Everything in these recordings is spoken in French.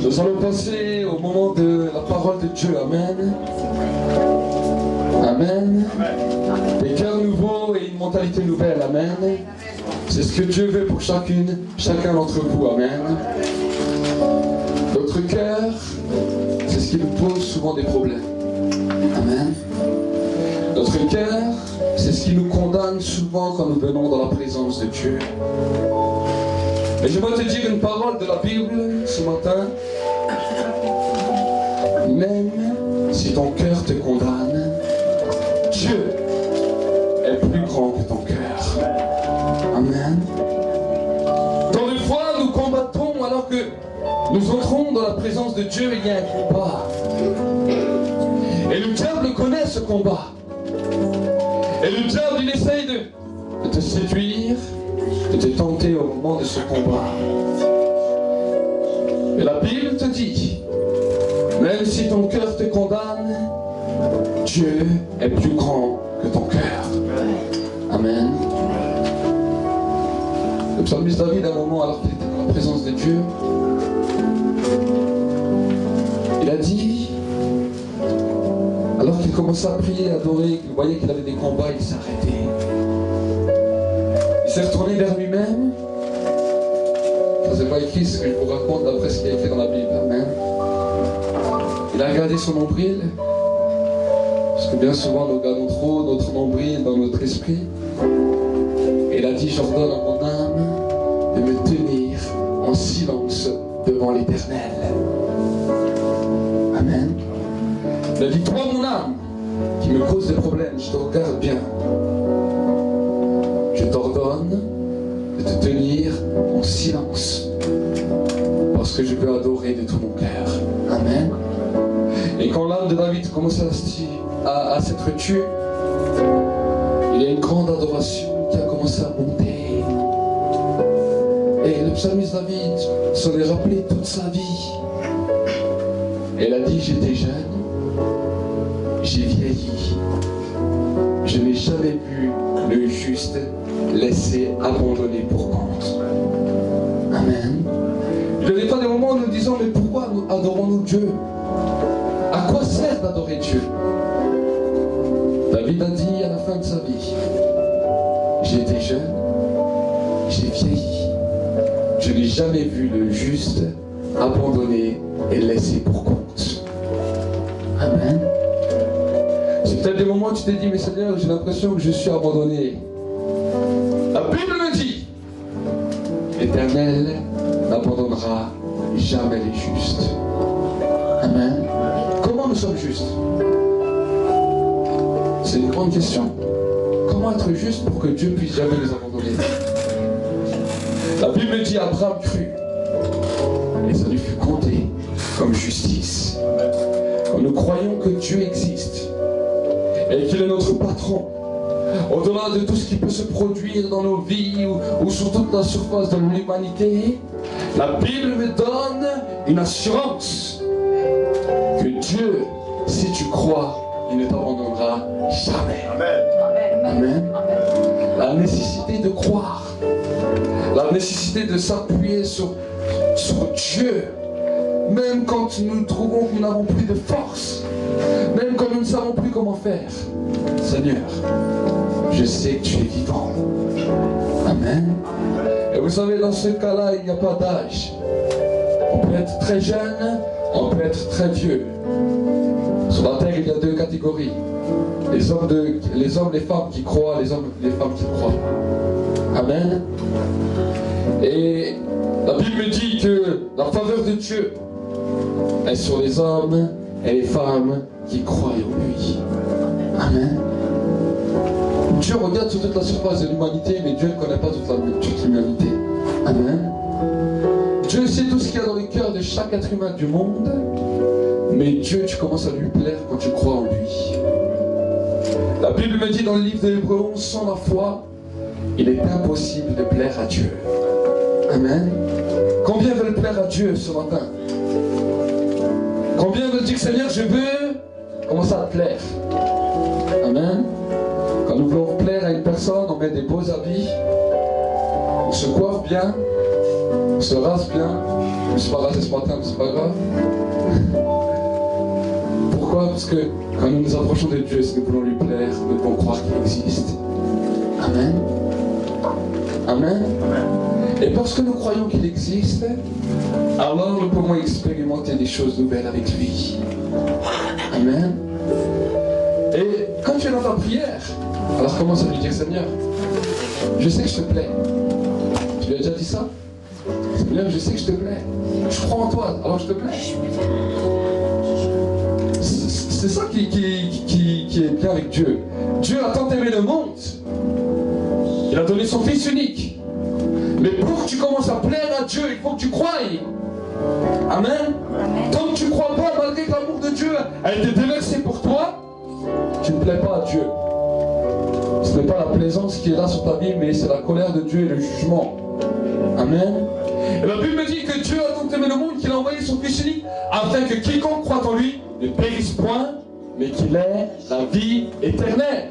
Nous allons passer au moment de la parole de Dieu. Amen. Amen. Des cœurs nouveaux et une mentalité nouvelle. Amen. C'est ce que Dieu veut pour chacun d'entre vous. Amen. Notre cœur, c'est ce qui nous pose souvent des problèmes. Amen. Notre cœur, c'est ce qui nous condamne souvent quand nous venons dans la présence de Dieu. Et je vais te dire une parole de la Bible ce matin. Même si ton cœur te condamne, Dieu est plus grand que ton cœur. Amen. Dans le foi, nous combattons alors que nous entrons dans la présence de Dieu, il y a un combat. Et le diable connaît ce combat. Et le diable, il essaye de te séduire, de te tenter au moment de ce combat. Et la Bible te dit, même si ton cœur te condamne, Dieu est plus grand que ton cœur. Amen. Le psalmiste David, à un moment, alors qu'il était dans la présence de Dieu, il a dit, alors qu'il commençait à prier, à adorer, qu'il voyait qu'il avait des combats, il s'est arrêté. Il s'est retourné vers lui-même. Ça, c'est pas écrit ce que je vous raconte d'après ce qui est écrit dans la Bible. Amen. Il a regardé son nombril. Parce que bien souvent, nous regardons trop notre nombril dans notre esprit. Et il a dit, j'ordonne à mon âme de me tenir en silence devant l'Éternel. Amen. Il a dit, toi mon âme, qui me cause des problèmes, je te regarde bien. Je t'ordonne de te tenir en silence. Parce que je veux adorer de tout mon cœur. Amen. Et quand l'âme de David commence à s'être tuée, il y a une grande adoration qui a commencé à monter. Et le psalmiste David s'en est rappelé toute sa vie. Et il a dit, j'étais jeune, j'ai vieilli. Je n'ai jamais vu le juste laissé abandonné pour compte. Amen. Il n'y a pas des moments où nous disons, mais pourquoi adorons-nous Dieu? À quoi sert d'adorer Dieu? David a dit à la fin de sa vie, j'étais jeune, j'ai vieilli. Je n'ai jamais vu le juste abandonné et laissé pour compte. Amen. C'est peut-être des moments où tu t'es dit, mais Seigneur, j'ai l'impression que je suis abandonné. La Bible me dit, l'Éternel n'abandonnera jamais les justes. Amen. Comment nous sommes justes? C'est une grande question. Comment être juste pour que Dieu puisse jamais les abandonner? La Bible dit, Abraham crut, et ça lui fut compté comme justice. Quand nous croyons que Dieu existe, et qu'il est notre patron, au-delà de tout ce qui peut se produire dans nos vies ou sur toute la surface de l'humanité, la Bible me donne une assurance que Dieu, si tu crois, il ne t'abandonnera jamais. Amen. Amen. La nécessité de croire, la nécessité de s'appuyer sur Dieu, même quand nous trouvons que nous n'avons plus de force, même quand nous ne savons plus comment faire. Seigneur, je sais que tu es vivant. Amen. Et vous savez, dans ce cas-là, il n'y a pas d'âge. On peut être très jeune, on peut être très vieux. Sur la terre, il y a deux catégories. Les hommes, les femmes qui croient, les hommes, les femmes qui croient. Amen. Et la Bible dit que la faveur de Dieu est sur les hommes et les femmes qui croient en lui. Amen. Dieu regarde sur toute la surface de l'humanité, mais Dieu ne connaît pas toute l'humanité. Amen. Dieu sait tout ce qu'il y a dans le cœur de chaque être humain du monde, mais Dieu, tu commences à lui plaire quand tu crois en lui. La Bible me dit dans le livre de Hébreux 11, sans la foi, il est impossible de plaire à Dieu. Amen. Combien veulent plaire à Dieu ce matin? Combien veulent dire, Seigneur, je veux commencer à te plaire? Amen. Quand nous voulons plaire à une personne, on met des beaux habits, on se coiffe bien, On se rase bien. Je me suis pas rasé ce matin, mais c'est pas grave. Pourquoi? Parce que quand nous nous approchons de Dieu, si nous voulons lui plaire, nous devons croire qu'il existe. Amen. Amen. Et parce que nous croyons qu'il existe, alors nous pouvons expérimenter des choses nouvelles avec lui. Amen. Et quand tu es dans ta prière, alors commence à lui dire: Seigneur, je sais que je te plais. Tu lui as déjà dit ça? Seigneur, je sais que je te plais. Je crois en toi, alors je te plais. C'est ça qui est bien avec Dieu. Dieu a tant aimé le monde. Il a donné son Fils unique. Mais pour que tu commences à plaire à Dieu, il faut que tu croies. Amen. Tant que tu ne crois pas, malgré que l'amour de Dieu a été déversé pour toi, tu ne plais pas à Dieu. Ce n'est pas la plaisance qui est là sur ta vie, mais c'est la colère de Dieu et le jugement. Amen. Et la Bible me dit que Dieu a tant aimé le monde qu'il a envoyé son Fils unique afin que quiconque croit en lui ne périsse point, mais qu'il ait la vie éternelle.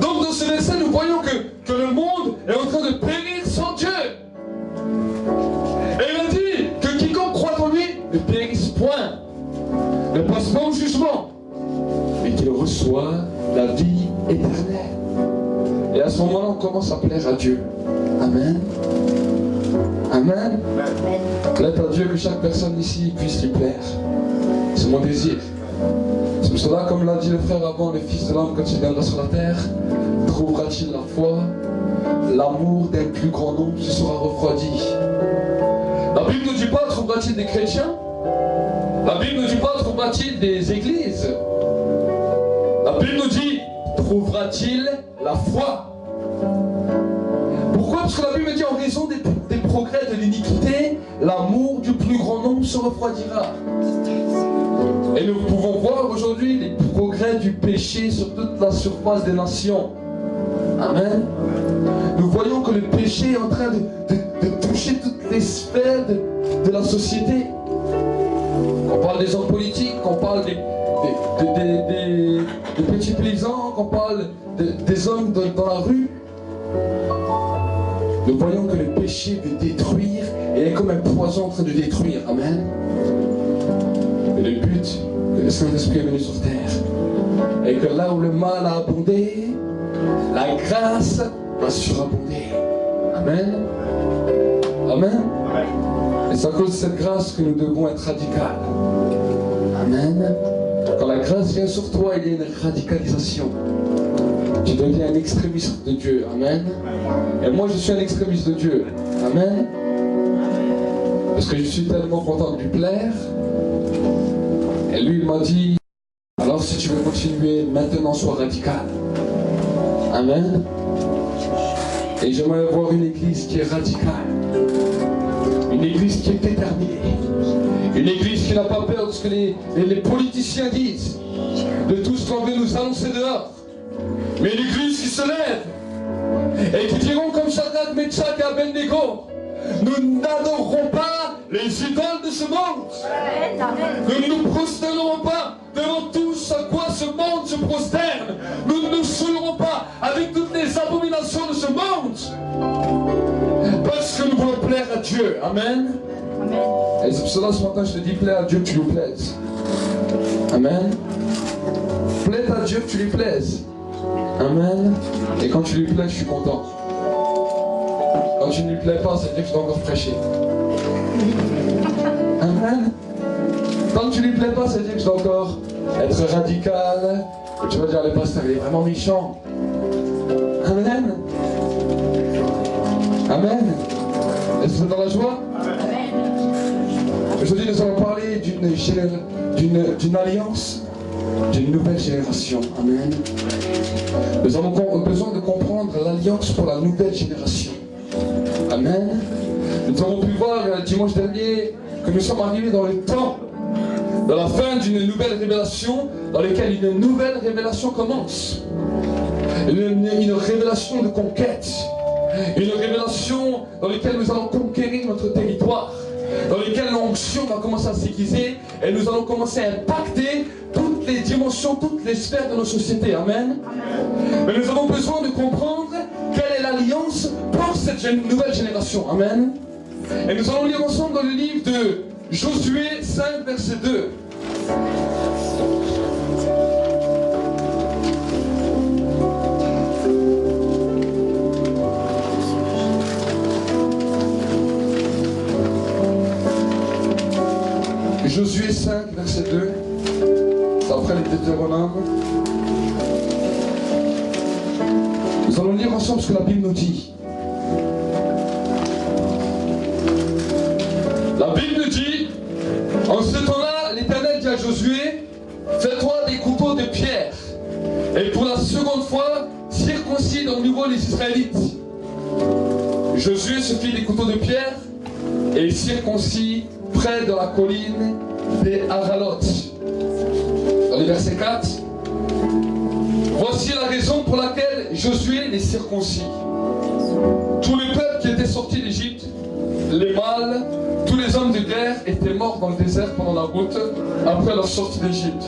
Donc dans ce verset, nous voyons que le monde est en train de périr sans Dieu. Et il a dit que quiconque croit en lui ne périsse point, ne passe pas au jugement, mais qu'il reçoit la vie éternelle. Et à ce moment-là, on commence à plaire à Dieu. Amen. Amen. Plaît à Dieu que chaque personne ici puisse lui plaire. C'est mon désir. C'est pour cela, comme l'a dit le frère avant, le Fils de l'homme, quand il viendra sur la terre, trouvera-t-il la foi? L'amour d'un plus grand nombre se sera refroidi. La Bible ne dit pas trouvera-t-il des chrétiens? La Bible ne dit pas trouvera-t-il des églises? La Bible nous dit trouvera-t-il la foi? Pourquoi? Parce que la Bible dit en raison des progrès de l'iniquité, l'amour du plus grand nombre se refroidira. Et nous pouvons voir aujourd'hui les progrès du péché sur toute la surface des nations. Amen. Nous voyons que le péché est en train de toucher toutes les sphères de la société. On parle des hommes politiques, on parle des petits paysans, qu'on parle des hommes dans la rue. Nous voyons que le péché veut détruire et est comme un poison en train de détruire. Amen. Et le but que le Saint-Esprit est venu sur terre est que là où le mal a abondé, la grâce va surabonder. Amen. Amen. Et c'est à cause de cette grâce que nous devons être radicaux. Amen. Quand la grâce vient sur toi, il y a une radicalisation. Tu deviens un extrémiste de Dieu. Amen. Et moi, je suis un extrémiste de Dieu. Amen. Parce que je suis tellement content de lui plaire. Et lui, il m'a dit, alors si tu veux continuer, maintenant sois radical. Amen. Et j'aimerais voir une église qui est radicale. Une église qui est déterminée. Une église qui n'a pas peur de ce que les politiciens disent. De tout ce qu'on veut nous annoncer dehors. Mais une église qui se lève. Et qui diront comme Shadrach, Meshach et Abednego, nous n'adorerons pas les idoles de ce monde. Nous ne nous prosternerons pas devant tout ce à quoi ce monde se prosterne. Nous ne nous saoulerons pas avec toutes les abominations de ce monde. Parce que nous voulons plaire à Dieu. Amen. Et c'est pour cela ce matin je te dis, plaire à Dieu que tu lui plaises. Amen. Plaire à Dieu que tu lui plaises. Amen. Et quand tu lui plais, je suis content. Quand tu ne lui plais pas, ça veut dire que je dois encore prêcher. Amen. Quand tu ne lui plais pas, ça veut dire que je dois encore être radical. Et tu vas dire, le pasteur, il est vraiment méchant. Amen. Amen. Est-ce que vous êtes dans la joie? Aujourd'hui, nous allons parler d'une alliance, d'une nouvelle génération. Amen. Nous avons besoin de comprendre l'alliance pour la nouvelle génération. Amen. Nous avons pu voir dimanche dernier que nous sommes arrivés dans le temps de la fin d'une nouvelle révélation dans laquelle une nouvelle révélation commence. Une révélation de conquête. Une révélation dans laquelle nous allons conquérir notre territoire. Dans laquelle l'onction va commencer à s'aiguiser et nous allons commencer à impacter toutes les dimensions, toutes les sphères de nos sociétés. Amen. Mais nous avons besoin de comprendre quelle est l'alliance pour cette nouvelle génération. Amen. Et nous allons lire ensemble dans le livre de Josué 5, verset 2. Josué 5, verset 2. C'est après les Deutéronomes. Nous allons lire ensemble ce que la Bible nous dit. La Bible nous dit, en ce temps-là, l'Éternel dit à Josué, fais-toi des couteaux de pierre, et pour la seconde fois, circoncis de nouveau les Israélites. Josué se fit des couteaux de pierre, et il circoncis près de la colline des Haralot. Dans le verset 4, voici la raison pour laquelle Josué les circoncis. Tout le peuple qui était sorti d'Égypte, les mâles, tous les hommes de guerre étaient morts dans le désert pendant la route après leur sortie d'Égypte.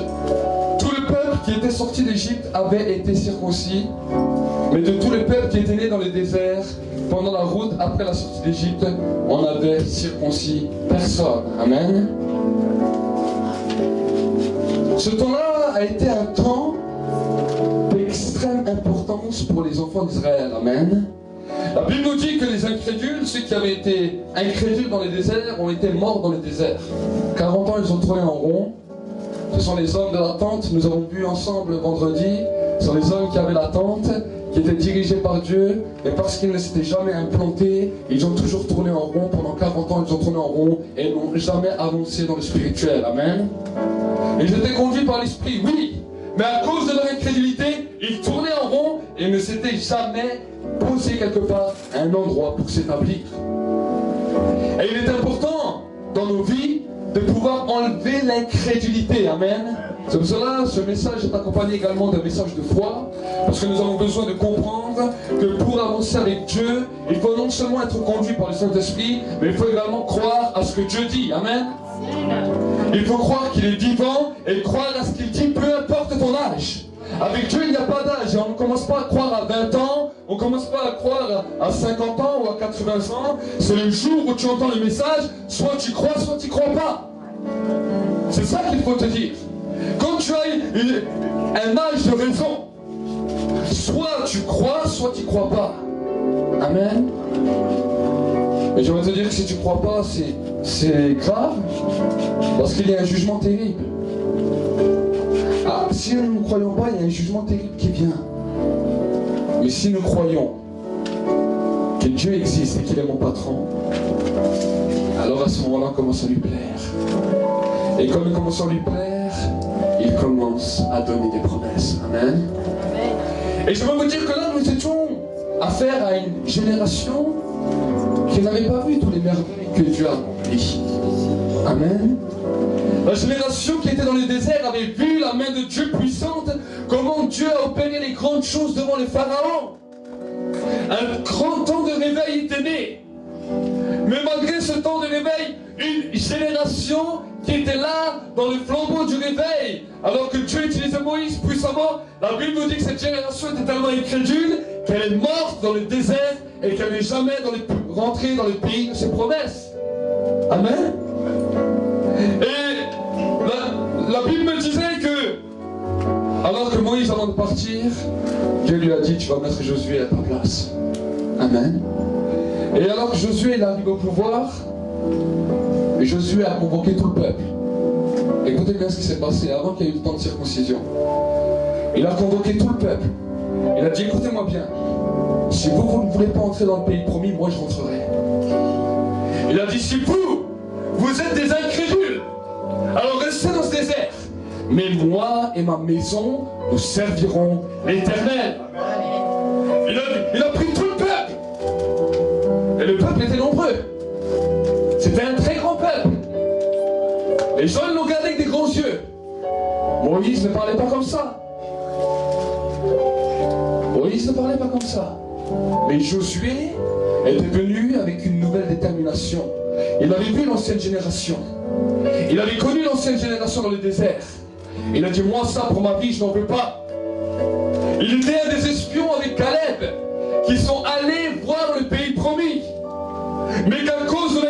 Tout le peuple qui était sorti d'Égypte avait été circoncis, mais de tout le peuple qui était né dans le désert pendant la route après la sortie d'Égypte, on n'avait circoncis personne. Amen. Ce temps-là a été un temps d'extrême importance pour les enfants d'Israël. Amen. La Bible nous dit que les incrédules, ceux qui avaient été incrédules dans les déserts, ont été morts dans le désert. 40 ans, ils ont tourné en rond. Ce sont les hommes de la tente, nous avons vu ensemble vendredi. Ce sont les hommes qui avaient la tente, qui étaient dirigés par Dieu, mais parce qu'ils ne s'étaient jamais implantés, ils ont toujours tourné en rond. Pendant 40 ans, ils ont tourné en rond et n'ont jamais avancé dans le spirituel. Amen. Ils étaient conduits par l'esprit, oui, mais à cause de leur incrédulité, ils tournaient en rond et ne s'étaient jamais posés quelque part à un endroit pour s'établir. Et il est important dans nos vies de pouvoir enlever l'incrédulité. Amen. C'est pour cela ce message est accompagné également d'un message de foi, parce que nous avons besoin de comprendre que pour avancer avec Dieu, il faut non seulement être conduit par le Saint-Esprit, mais il faut également croire à ce que Dieu dit. Amen. Il faut croire qu'il est vivant et croire à ce qu'il dit, peu importe ton âge. Avec Dieu, il n'y a pas d'âge. On ne commence pas à croire à 20 ans, on ne commence pas à croire à 50 ans ou à 80 ans. C'est le jour où tu entends le message, soit tu crois, soit tu ne crois pas. C'est ça qu'il faut te dire. Quand tu as un âge de raison, soit tu crois, soit tu ne crois pas. Amen. Et je vais te dire que si tu ne crois pas, c'est grave, parce qu'il y a un jugement terrible. Ah, si nous ne croyons pas, il y a un jugement terrible qui vient. Mais si nous croyons que Dieu existe et qu'il est mon patron, alors à ce moment-là, on commence à lui plaire. Et comme nous commençons à lui plaire, il commence à donner des promesses. Amen. Et je veux vous dire que là, nous étions affaire à une génération qui n'avait pas vu tous les merveilles que Dieu a accomplies. Amen. La génération qui était dans le désert avait vu la main de Dieu puissante, comment Dieu a opéré les grandes choses devant les pharaons. Un grand temps de réveil était né. Mais malgré ce temps de réveil, une génération qui était là dans le flambeau du réveil, alors que Dieu utilisait Moïse puissamment, la Bible nous dit que cette génération était tellement incrédule qu'elle est morte dans le désert et qu'elle n'est jamais rentrée dans le pays de ses promesses. Amen. Et la Bible me disait que, alors que Moïse, avant de partir, Dieu lui a dit, tu vas mettre Josué à ta place. Amen. Et alors que Josué il arrive au pouvoir, Josué a convoqué tout le peuple. Écoutez bien ce qui s'est passé avant qu'il y ait eu le temps de circoncision. Il a convoqué tout le peuple. Il a dit, écoutez-moi bien, si vous ne voulez pas entrer dans le pays promis, moi je rentrerai. Il a dit, si vous êtes des incrédules, alors restez dans ce désert. Mais moi et ma maison, nous servirons l'Éternel. Il a pris tout le peuple. Et le peuple était nombreux. C'était un très grand peuple. Les gens l'ont regardé avec des grands yeux. Moïse ne parlait pas comme ça. Moïse ne parlait pas comme ça. Mais Josué était venu avec une nouvelle détermination. Il avait vu l'ancienne génération. Il avait connu l'ancienne génération dans le désert. Il a dit, moi ça pour ma vie, je n'en veux pas. Il était un des espions avec Caleb qui sont allés voir le pays promis. Mais qu'à cause de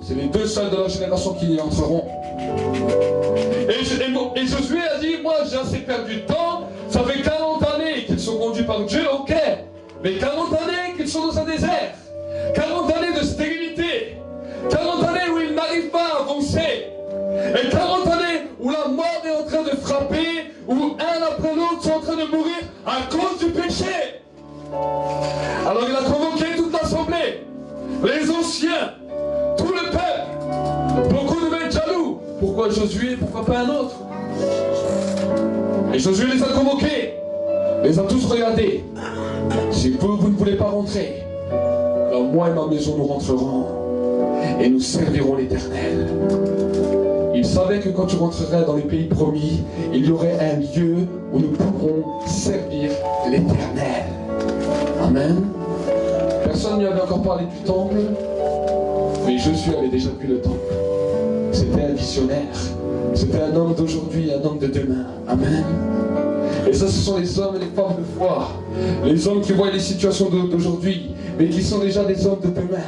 C'est les deux seuls de la génération qui y entreront. Et Josué a dit, moi j'ai assez perdu de temps, ça fait 40 années qu'ils sont conduits par Dieu, ok. Mais 40 années qu'ils sont dans un désert. 40 années de stérilité. 40 années où ils n'arrivent pas à avancer. Et 40 années où la mort est en train de frapper, où un après l'autre sont en train de mourir à cause du péché. Alors il a convoqué toute l'assemblée, les anciens, tout le peuple. Beaucoup devaient être jaloux. Pourquoi Josué, pourquoi pas un autre? Et Josué les a convoqués, les a tous regardés. Si vous ne voulez pas rentrer, alors moi et ma maison nous rentrerons et nous servirons l'Éternel. Il savait que quand tu rentrerais dans les pays promis, il y aurait un lieu où nous pourrons servir l'Éternel. Amen. Personne ne lui avait encore parlé du temple, mais Josué avait déjà vu le temple. C'était un visionnaire. C'était un homme d'aujourd'hui, un homme de demain. Amen. Et ça, ce sont les hommes et les femmes de foi. Les hommes qui voient les situations d'aujourd'hui, mais qui sont déjà des hommes de demain.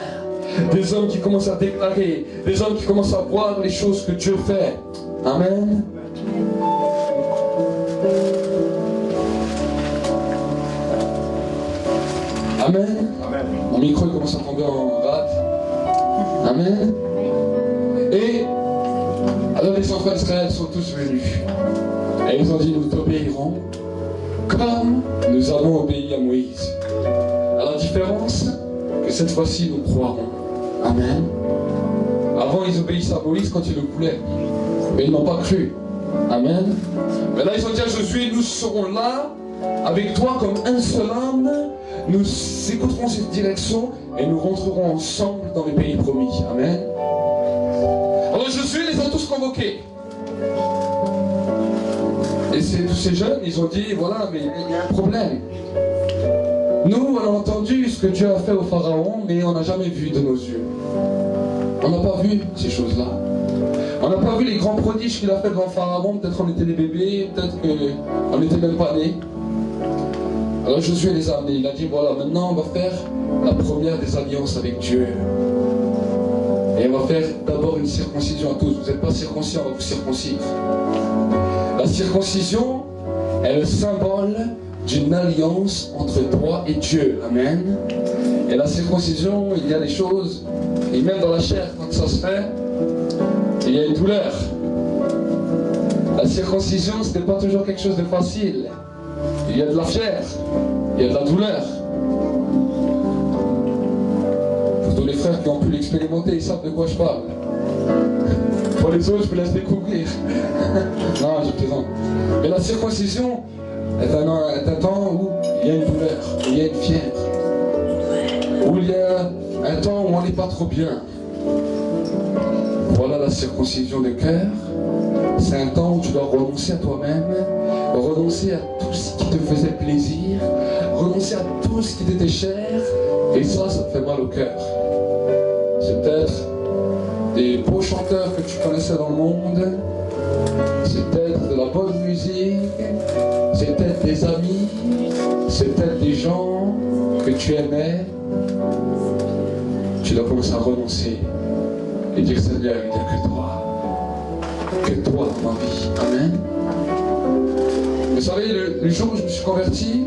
Des hommes qui commencent à déclarer, des hommes qui commencent à voir les choses que Dieu fait. Amen. Amen. Amen. Mon micro il commence à tomber en rate. Amen. Et alors les enfants d'Israël sont tous venus. Et ils ont dit, nous t'obéirons comme nous avons obéi à Moïse. À la différence que cette fois-ci nous croirons. Amen. Avant ils obéissaient à Moïse quand il le voulait. Mais ils n'ont pas cru. Amen. Mais là ils ont dit à Josué, nous serons là avec toi comme un seul homme. Nous écouterons cette direction et nous rentrerons ensemble dans les pays promis. Amen. Alors Josué les a tous convoqués. Et tous ces jeunes, ils ont dit, voilà, mais il y a un problème. Nous, on a entendu ce que Dieu a fait au Pharaon, mais on n'a jamais vu de nos yeux. On n'a pas vu ces choses-là. On n'a pas vu les grands prodiges qu'il a fait devant Pharaon. Peut-être on était des bébés, peut-être qu'on n'était même pas nés. Alors Josué les a amenés. Il a dit, voilà, maintenant on va faire la première des alliances avec Dieu. Et on va faire d'abord une circoncision à tous. Vous n'êtes pas circoncis, on va vous circoncire. La circoncision est le symbole d'une alliance entre toi et Dieu. Amen. Et la circoncision, il y a des choses, et même dans la chair, quand ça se fait, il y a une douleur. La circoncision, ce n'est pas toujours quelque chose de facile. Il y a de la chair, il y a de la douleur. Pour tous les frères qui ont pu l'expérimenter, ils savent de quoi je parle. Pour les autres, je vous laisse découvrir. Non, je plaisante. Mais la circoncision est un temps où il y a une douleur, où il y a une fièvre, où il y a un temps où on n'est pas trop bien. Voilà la circoncision de cœur. C'est un temps où tu dois renoncer à toi-même, renoncer à tout ce qui te faisait plaisir, renoncer à tout ce qui t'était cher, et ça te fait mal au cœur. C'est peut-être des beaux chanteurs que tu connaissais dans le monde, c'est peut-être de la bonne musique, c'est peut-être des amis, c'est peut-être des gens que tu aimais. Tu dois commencer à renoncer et dire, Seigneur, il n'y a que toi dans ma vie. Amen. Vous savez, le jour où je me suis converti,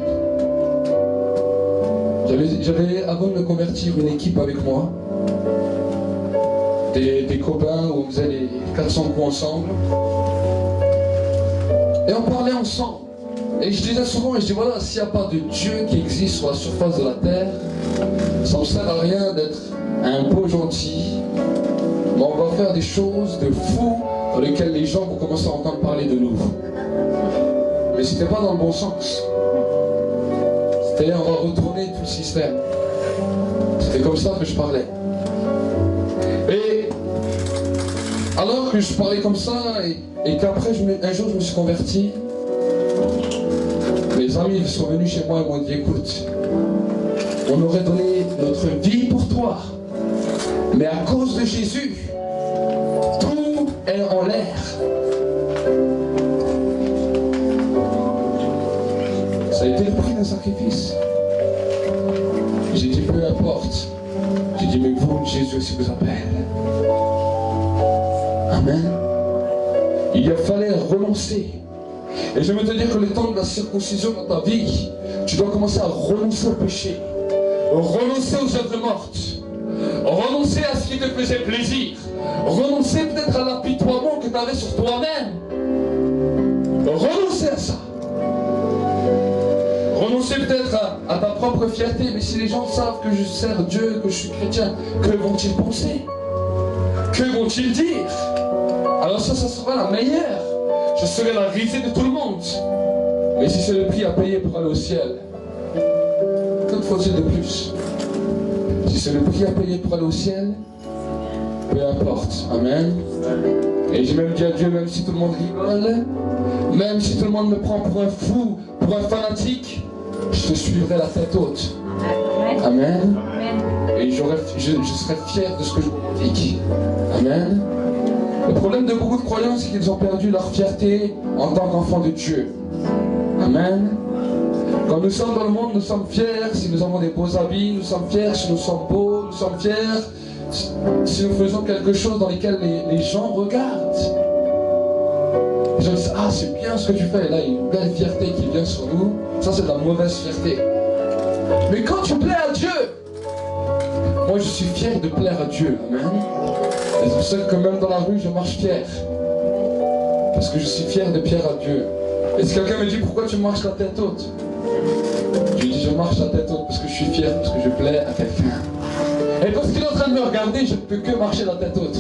j'avais avant de me convertir une équipe avec moi. Des copains où on faisait les 400 coups ensemble. Et on parlait ensemble. Et je disais souvent, et je dis voilà, s'il n'y a pas de Dieu qui existe sur la surface de la terre, ça ne sert à rien d'être un beau gentil. Mais on va faire des choses de fous dans lesquelles les gens vont commencer à entendre parler de nous. Mais c'était pas dans le bon sens. C'était on va retourner tout le système. C'était comme ça que je parlais. Et alors que je parlais comme ça, et qu'après un jour je me suis converti, mes amis sont venus chez moi et m'ont dit écoute, on aurait donné notre vie pour toi, mais à cause de Jésus, tout est en l'air. Ça a été le prix d'un sacrifice. J'ai dit peu importe. J'ai dit mais vous, Jésus aussi vous appelle. Amen. Il fallait renoncer. Et je veux te dire que le temps de la circoncision dans ta vie, tu dois commencer à renoncer au péché, renoncer aux œuvres mortes, renoncer à ce qui te faisait plaisir, renoncer peut-être à l'apitoiement que tu avais sur toi-même, renoncer à ça, renoncer peut-être à ta propre fierté. Mais si les gens savent que je sers Dieu, que je suis chrétien, que vont-ils penser? Que vont-ils dire? Alors ça sera la meilleure. Je serai la risée de tout le monde. Mais si c'est le prix à payer pour aller au ciel, que faut-il de plus? Si c'est le prix à payer pour aller au ciel, peu importe. Amen. Et j'ai même dit à Dieu, même si tout le monde rigole, même si tout le monde me prend pour un fou, pour un fanatique, je te suivrai la tête haute. Amen. Et je serai fier de ce que je revendique. Amen. Le problème de beaucoup de croyants, c'est qu'ils ont perdu leur fierté en tant qu'enfants de Dieu. Amen. Quand nous sommes dans le monde, nous sommes fiers si nous avons des beaux habits, nous sommes fiers si nous sommes beaux, nous sommes fiers si nous faisons quelque chose dans lequel les gens regardent. Les gens disent, ah c'est bien ce que tu fais, et là il y a une belle fierté qui vient sur nous. Ça c'est de la mauvaise fierté. Mais quand tu plais à Dieu, moi je suis fier de plaire à Dieu. Amen. Et c'est pour ça que même dans la rue je marche fier. Parce que je suis fier de plaire à Dieu. Et si quelqu'un me dit, pourquoi tu marches la tête haute? Je lui dis, je marche la tête haute parce que je suis fier, parce que je plais à quelqu'un. Et parce qu'il est en train de me regarder, je ne peux que marcher la tête haute.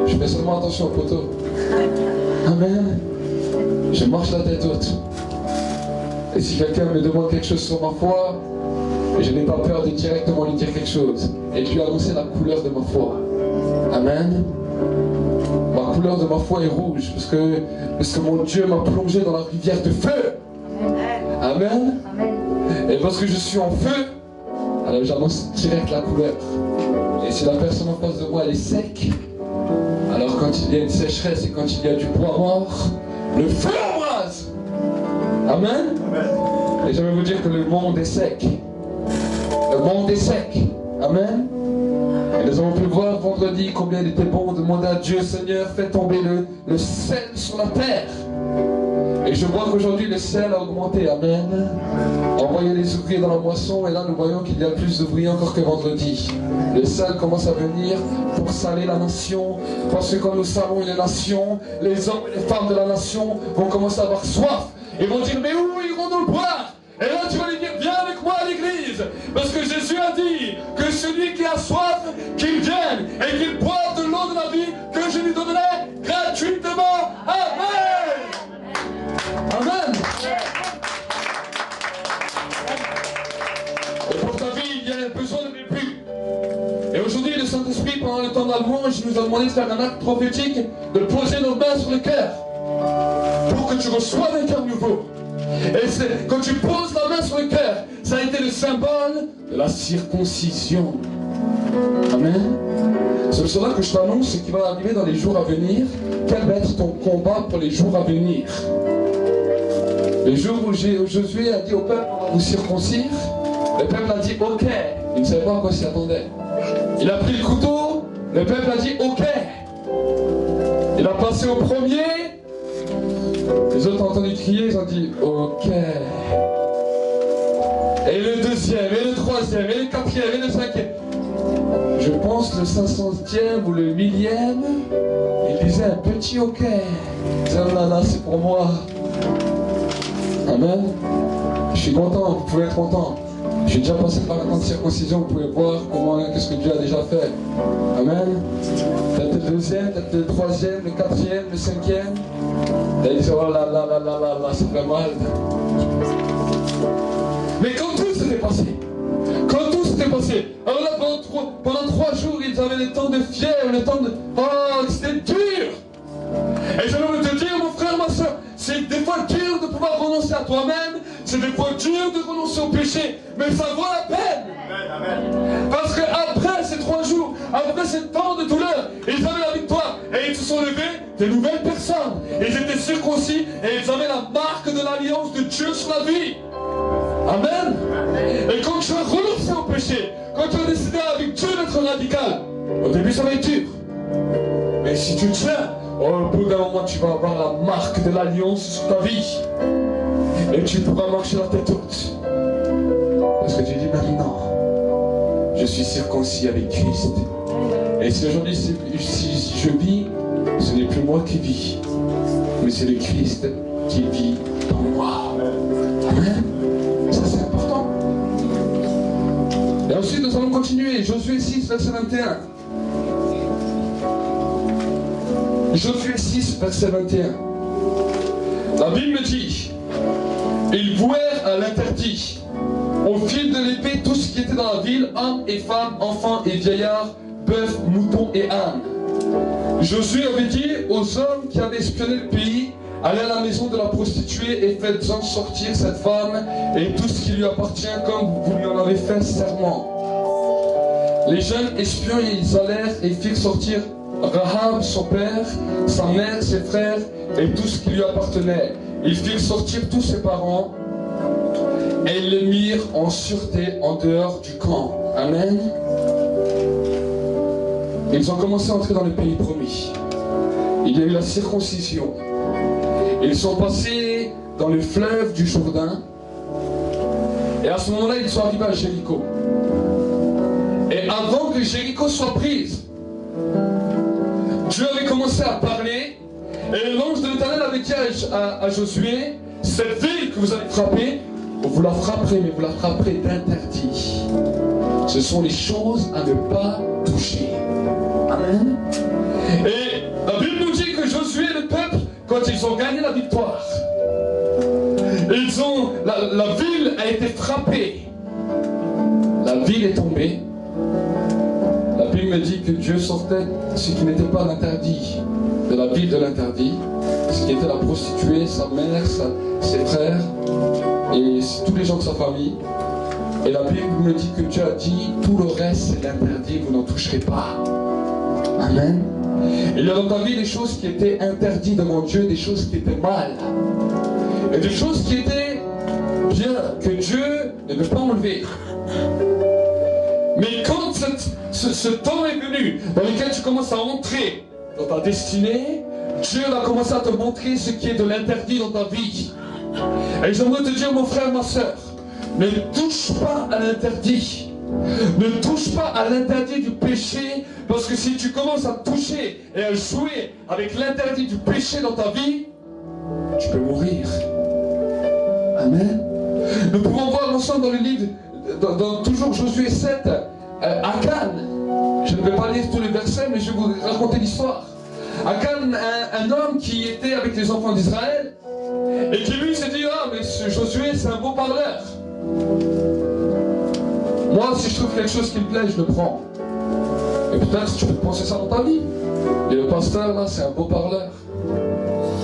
Je fais seulement attention au poteau. Amen. Je marche la tête haute. Et si quelqu'un me demande quelque chose sur ma foi, je n'ai pas peur de directement lui dire quelque chose. Et je lui annoncer la couleur de ma foi. Amen. Ma couleur de ma foi est rouge parce que mon Dieu m'a plongé dans la rivière de feu. Amen. Et parce que je suis en feu, alors j'annonce direct la couleur. Et si la personne en face de moi elle est sec, alors quand il y a une sécheresse et quand il y a du bois mort, le feu embrase. Amen. Et j'aimerais vous dire que le monde est sec. Le monde est sec. Amen. Et nous avons pu voir vendredi combien il était bon de demander à Dieu, Seigneur, fais tomber le sel sur la terre. Et je vois qu'aujourd'hui le sel a augmenté. Amen. Envoyez les ouvriers dans la moisson et là nous voyons qu'il y a plus d'ouvriers encore que vendredi. Le sel commence à venir pour saler la nation. Parce que quand nous salons une nation, les hommes et les femmes de la nation vont commencer à avoir soif. Ils vont dire, mais où irons-nous le boire? Et là tu vas lui dire, viens avec moi à l'église. Parce que Jésus a dit que celui qui a soif, qu'il vienne et qu'il boive de l'eau de la vie que je lui donnerai gratuitement. Amen. Amen. Et pour ta vie, il y a besoin de début. Et aujourd'hui, le Saint-Esprit, pendant le temps de la louange, nous a demandé de faire un acte prophétique, de poser nos mains sur le cœur, pour que tu reçoives un cœur nouveau. Et quand tu poses la main sur le cœur, ça a été le symbole de la circoncision. Amen. C'est pour cela que je t'annonce ce qui va arriver dans les jours à venir. Quel va être ton combat pour les jours à venir? Le jour où Josué a dit au peuple, on va vous circoncire, le peuple a dit ok. Il ne savait pas à quoi s'y attendait. Il a pris le couteau, le peuple a dit ok. Il a passé au premier. Les autres ont entendu crier, ils ont dit ok. Et le deuxième, et le troisième, et le quatrième, et le cinquième. Je pense le 500e ou le 1000e, il disait un petit ok. Il disait oh là là, c'est pour moi. Amen. Je suis content, vous pouvez être content. J'ai déjà passé par la grande circoncision, vous pouvez voir qu'est-ce que Dieu a déjà fait. Amen. Peut-être le deuxième, peut-être le troisième, le quatrième, le cinquième. Et ils disent oh là là là là là là, c'est fait mal. Mais quand tout s'était passé, alors là pendant 3 jours, ils avaient le temps de fièvre, le temps de... Oh, c'était dur. Et je veux te dire, mon frère, ma soeur, c'est des fois dur de pouvoir renoncer à toi-même, c'est des fois dur de renoncer au péché, mais ça vaut la peine. Amen. Parce qu'après ces 3 jours, après ces temps de douleur, ils avaient la victoire et ils se sont levés de nouvelles personnes. Ils étaient circoncis et ils avaient la marque de l'alliance de Dieu sur la vie. Amen. Et quand tu as renoncé au péché, quand tu as décidé avec Dieu d'être radical, au début ça va être dur. Mais si tu tiens, au bout d'un moment, tu vas avoir la marque de l'alliance sur ta vie. Et tu pourras marcher la tête haute. Parce que tu dis maintenant, je suis circoncis avec Christ. Et si aujourd'hui, si je vis, ce n'est plus moi qui vis, mais c'est le Christ qui vit en moi. Amen. Ça c'est important. Et ensuite nous allons continuer. Josué 6, verset 21. Josué 6, verset 21. La Bible me dit, ils vouèrent à l'interdit, au fil de l'épée, tout ce qui était dans la ville, hommes et femmes, enfants et vieillards, bœufs, moutons et ânes. Josué avait dit aux hommes qui avaient espionné le pays, allez à la maison de la prostituée et faites-en sortir cette femme et tout ce qui lui appartient comme vous lui en avez fait serment. Les jeunes espions, ils allèrent et firent sortir Rahab, son père, sa mère, ses frères et tout ce qui lui appartenait. Ils firent sortir tous ses parents et ils les mirent en sûreté en dehors du camp. Amen. Ils ont commencé à entrer dans le pays promis. Il y a eu la circoncision. Ils sont passés dans le fleuve du Jourdain. Et à ce moment-là, ils sont arrivés à Jéricho. Et avant que Jéricho soit prise, Dieu avait commencé à parler. Et l'ange de l'Éternel avait dit à Josué, cette ville que vous allez frapper, vous la frapperez, mais vous la frapperez d'interdit. Ce sont les choses à ne pas toucher. Amen. Et la Bible nous dit que Josué et le peuple, quand ils ont gagné la victoire, la ville a été frappée. La ville est tombée. La Bible me dit que Dieu sortait ce qui n'était pas l'interdit, de la ville de l'interdit, ce qui était la prostituée, sa mère, ses frères et tous les gens de sa famille. Et la Bible me dit que Dieu a dit, tout le reste c'est l'interdit, vous n'en toucherez pas. Amen. Il y a dans ta vie des choses qui étaient interdites devant Dieu, des choses qui étaient mal. Et des choses qui étaient bien, que Dieu ne veut pas enlever. Mais quand ce temps est venu, dans lequel tu commences à entrer dans ta destinée, Dieu va commencer à te montrer ce qui est de l'interdit dans ta vie. Et j'aimerais te dire, mon frère, ma soeur, ne touche pas à l'interdit. Ne touche pas à l'interdit du péché, parce que si tu commences à toucher et à jouer avec l'interdit du péché dans ta vie, tu peux mourir. Amen. Nous pouvons voir ensemble dans le livre, dans toujours Josué 7, Akan. Je ne vais pas lire tous les versets, mais je vais vous raconter l'histoire. Akan, un homme qui était avec les enfants d'Israël, et qui lui s'est dit, ah mais ce Josué c'est un beau parleur. Moi, si je trouve quelque chose qui me plaît, je le prends. Et peut-être tu peux penser ça dans ta vie. Et le pasteur, là, c'est un beau parleur.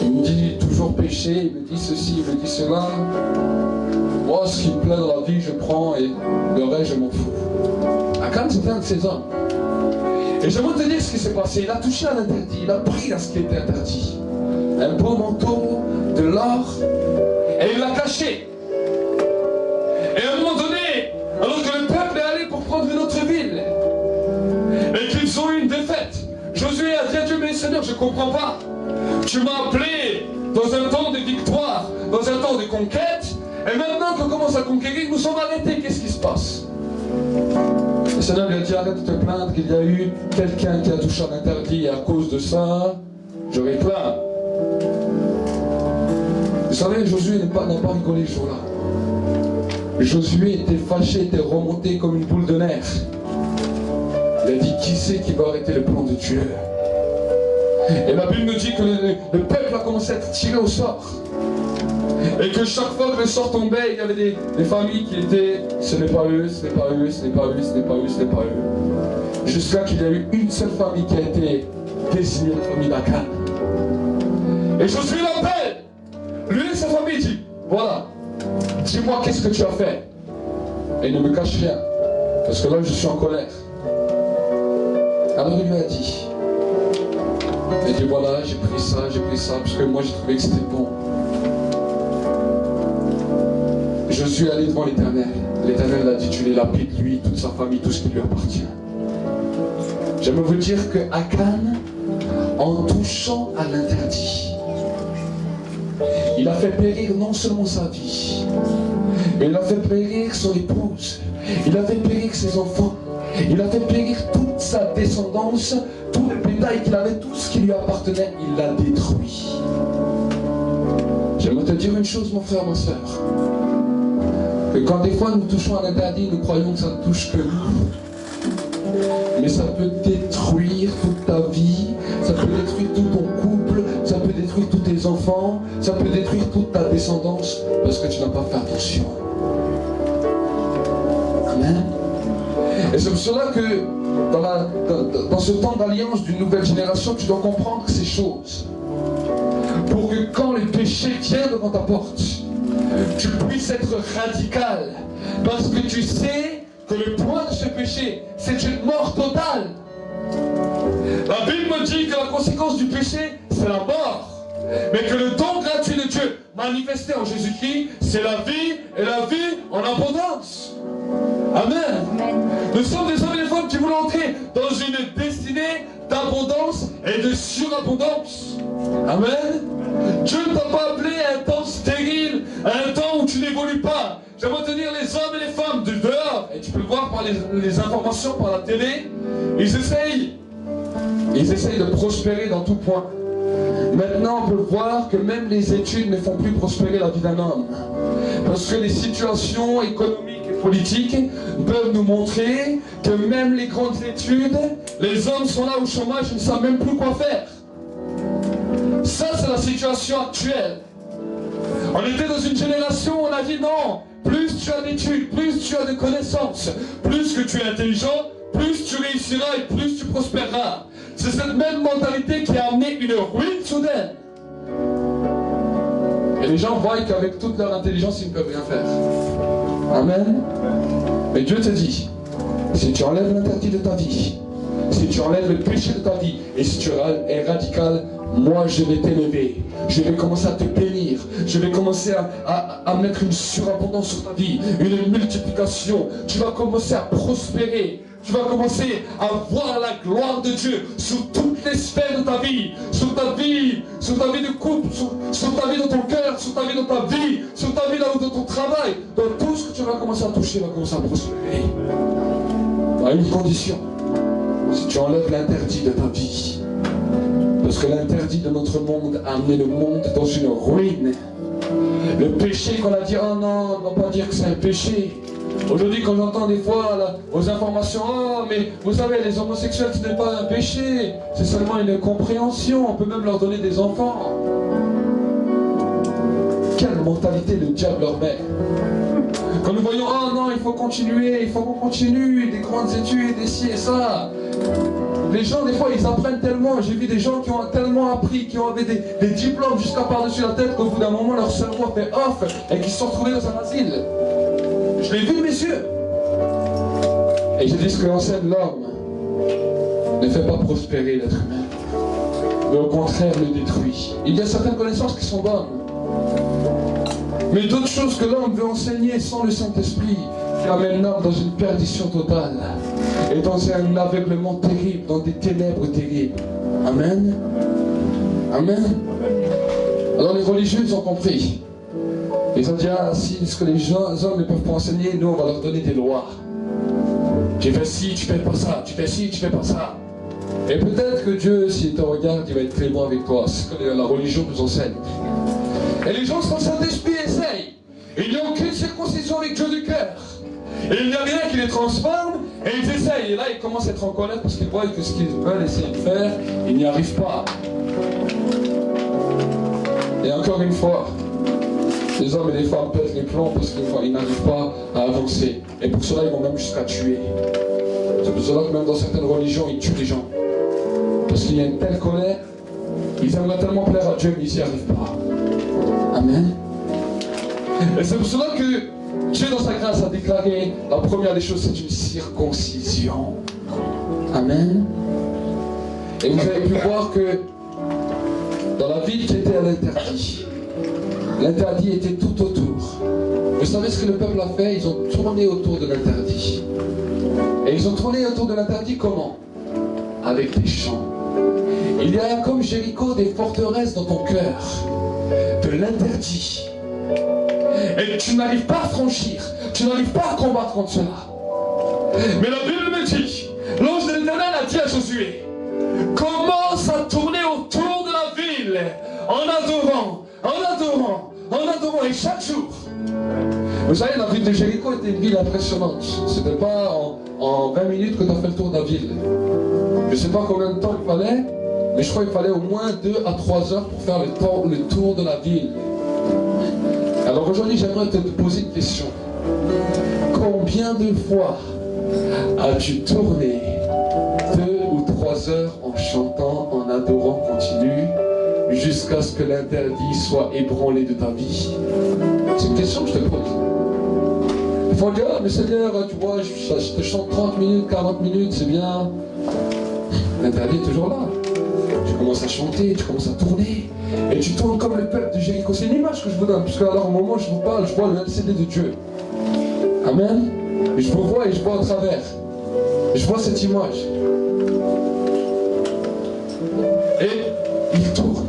Il me dit toujours péché, il me dit ceci, il me dit cela. Moi, ce qui me plaît dans la vie, je prends et le reste, je m'en fous. Akan, c'était un de ces hommes. Et j'aimerais te dire ce qui s'est passé. Il a touché à l'interdit, il a pris à ce qui était interdit. Un beau manteau, de l'or, et il l'a caché. Et à un moment donné, alors que le peuple est allé pour prendre une autre ville, et qu'ils ont eu une défaite, Josué a dit à Dieu, mais Seigneur, je ne comprends pas. Tu m'as appelé dans un temps de victoire, dans un temps de conquête, et maintenant qu'on commence à conquérir, nous sommes arrêtés. Qu'est-ce qui se passe? Le Seigneur lui a dit, arrête de te plaindre qu'il y a eu quelqu'un qui a touché à l'interdit, et à cause de ça, je réclame. Vous savez, Josué n'a pas rigolé ce jour-là. Josué était fâché, était remonté comme une boule de neige. Il a dit, qui c'est qui va arrêter le plan de Dieu? Et la Bible nous dit que le peuple a commencé à être tiré au sort. Et que chaque fois que le sort tombait, il y avait des familles qui étaient, ce n'est pas eux, ce n'est pas eux, ce n'est pas eux, ce n'est pas eux, ce n'est pas eux. Jusqu'à qu'il y a eu une seule famille qui a été désignée comme Akan. Et Josué l'appelle. Lui et sa famille dit, voilà, dis-moi qu'est-ce que tu as fait. Et ne me cache rien, parce que là je suis en colère. Alors il lui a dit, voilà, j'ai pris ça, parce que moi j'ai trouvé que c'était bon. Je suis allé devant l'Éternel. L'Éternel a dit, tu les lapides, lui, toute sa famille, tout ce qui lui appartient. J'aimerais vous dire que Akan en touchant à l'interdit. Il a fait périr non seulement sa vie, mais il a fait périr son épouse, il a fait périr ses enfants, il a fait périr toute sa descendance, tout le bétail qu'il avait, tout ce qui lui appartenait, il l'a détruit. J'aimerais te dire une chose, mon frère, ma soeur, que quand des fois nous touchons à l'interdit, nous croyons que ça ne touche que nous. Mais ça peut détruire toute ta vie, ça peut détruire tout ton couple, ça peut détruire tous tes enfants, ça peut détruire toute ta descendance, parce que tu n'as pas fait attention. Amen. Et c'est pour cela que dans ce temps d'alliance d'une nouvelle génération, tu dois comprendre ces choses. Pour que quand le péché vient devant ta porte, tu puisses être radical. Parce que tu sais que le point de ce péché, c'est une mort totale. La Bible me dit que la conséquence du péché, c'est la mort. Mais que le don gratuit de Dieu, manifesté en Jésus-Christ, c'est la vie, et la vie en abondance. Amen. Nous sommes des hommes et des femmes qui voulons entrer dans une destinée d'abondance et de surabondance. Amen. Dieu ne t'a pas appelé à un temps stérile, à un temps où tu n'évolues pas. J'aimerais te dire, les hommes et les femmes de dehors, et tu peux le voir par les informations, par la télé, ils essayent de prospérer dans tout point. Maintenant, on peut voir que même les études ne font plus prospérer la vie d'un homme. Parce que les situations économiques et politiques peuvent nous montrer que même les grandes études, les hommes sont là au chômage et ne savent même plus quoi faire. Ça, c'est la situation actuelle. On était dans une génération où on a dit non, plus tu as d'études, plus tu as de connaissances, plus que tu es intelligent, plus tu réussiras et plus tu prospéreras. C'est cette même mentalité qui a amené une ruine soudaine. Et les gens voient qu'avec toute leur intelligence, ils ne peuvent rien faire. Amen. Mais Dieu te dit, si tu enlèves l'interdit de ta vie, si tu enlèves le péché de ta vie, et si tu es radical, moi je vais t'élever, je vais commencer à te bénir, je vais commencer à mettre une surabondance sur ta vie, une multiplication, tu vas commencer à prospérer, tu vas commencer à voir la gloire de Dieu sur toutes les sphères de ta vie, sur ta vie de couple, sur ta vie dans ton cœur, sur ta vie dans ta vie, sur ta vie dans ton travail, dans tout ce que tu vas commencer à toucher, va commencer à prospérer. À une condition, si tu enlèves l'interdit de ta vie. Parce que l'interdit de notre monde a amené le monde dans une ruine. Le péché qu'on a dit, oh non, on ne va pas dire que c'est un péché. Aujourd'hui, quand j'entends des fois là, aux informations, oh mais vous savez, les homosexuels, ce n'est pas un péché, c'est seulement une incompréhension, on peut même leur donner des enfants. Quelle mentalité le diable leur met. Quand nous voyons, oh non, il faut continuer, il faut qu'on continue, des grandes études, des ci et ça. Les gens, des fois, ils apprennent tellement. J'ai vu des gens qui ont tellement appris, qui ont avait des diplômes jusqu'à par-dessus la tête, qu'au bout d'un moment, leur cerveau fait off et qu'ils se sont retrouvés dans un asile. Je l'ai vu de mes yeux. Et je dis ce que enseigne l'homme ne fait pas prospérer l'être humain, mais au contraire le détruit. Il y a certaines connaissances qui sont bonnes, mais d'autres choses que l'homme veut enseigner sans le Saint-Esprit, qui amène l'homme dans une perdition totale et dans un aveuglement terrible, dans des ténèbres terribles. Amen. Amen. Alors les religieux, ils ont compris. Ils ont dit, ah si, ce que les hommes ne peuvent pas enseigner, nous on va leur donner des lois. Tu fais ci, tu fais pas ça, tu fais ci, tu fais pas ça. Et peut-être que Dieu, s'il te regarde, il va être clément avec toi. C'est ce que la religion nous enseigne. Et les gens sans Saint-Esprit essayent. Il n'y a aucune circoncision avec Dieu du cœur. Et il n'y a rien qui les transforme, et ils essayent. Et là, ils commencent à être en colère parce qu'ils voient que ce qu'ils veulent essayer de faire, ils n'y arrivent pas. Et encore une fois, les hommes et les femmes pètent les plombs parce qu'ils n'arrivent pas à avancer. Et pour cela, ils vont même jusqu'à tuer. C'est pour cela que même dans certaines religions, ils tuent les gens. Parce qu'il y a une telle colère, ils aimeraient tellement plaire à Dieu, mais ils n'y arrivent pas. Amen. Et c'est pour cela que Dieu, dans sa grâce, a déclaré, la première des choses, c'est une circoncision. Amen. Et vous avez pu voir que dans la ville qui était à l'interdit était tout autour. Vous savez ce que le peuple a fait? Ils ont tourné autour de l'interdit. Et ils ont tourné autour de l'interdit comment? Avec des chants. Il y a comme Jéricho des forteresses dans ton cœur, de l'interdit. Et tu n'arrives pas à franchir, tu n'arrives pas à combattre contre cela. Mais la Bible me dit, l'ange de l'Éternel a dit à Josué, commence à tourner autour de la ville en adorant, en adorant, en adorant, et chaque jour. Vous savez, la ville de Jéricho était une ville impressionnante. C'était pas en 20 minutes que tu as fait le tour de la ville. Je ne sais pas combien de temps il fallait, mais je crois qu'il fallait au moins 2 à 3 heures pour faire le tour de la ville. Alors aujourd'hui, j'aimerais te poser une question. Combien de fois as-tu tourné 2 ou 3 heures en chantant, en adorant continu, jusqu'à ce que l'interdit soit ébranlé de ta vie? C'est une question que je te pose. Il faut dire, ah, mais Seigneur, tu vois, je te chante 30 minutes, 40 minutes, c'est bien. L'interdit est toujours là. Tu commences à chanter, tu commences à tourner, et tu tournes comme le peuple de Jéricho. C'est une image que je vous donne, puisque alors au moment où je vous parle, je vois le LCD de Dieu. Amen. Et je vous vois et je vois au travers. Et je vois cette image. Et il tourne.